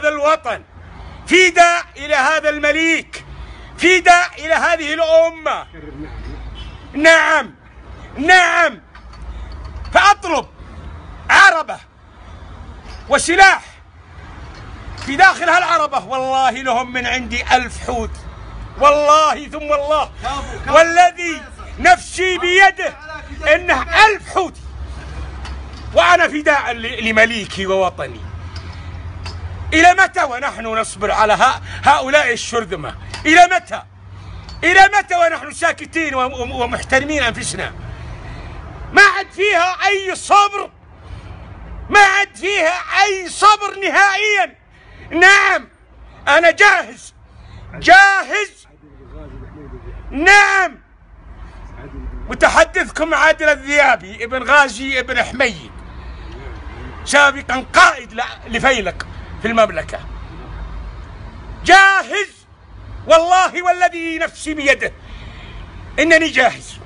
هذا الوطن، فداء إلى هذا المليك، فداء إلى هذه الأمة. نعم نعم. فأطلب عربة وسلاح في داخل هالعربة، والله لهم من عندي 1000 حوت، والله ثم الله والذي نفسي بيده إنه 1000 حوت، وأنا فداء لمليكي ووطني. إلى متى ونحن نصبر على هؤلاء الشرذمة؟ إلى متى؟ إلى متى ونحن ساكتين ومحترمين أنفسنا؟ ما عاد فيها أي صبر، ما عاد فيها أي صبر نهائيا. نعم أنا جاهز، جاهز. نعم. متحدثكم عادل الذيابي ابن غازي ابن حميد، سابقا قائد لفيلق في المملكة. جاهز والله والذي نفسي بيده إنني جاهز.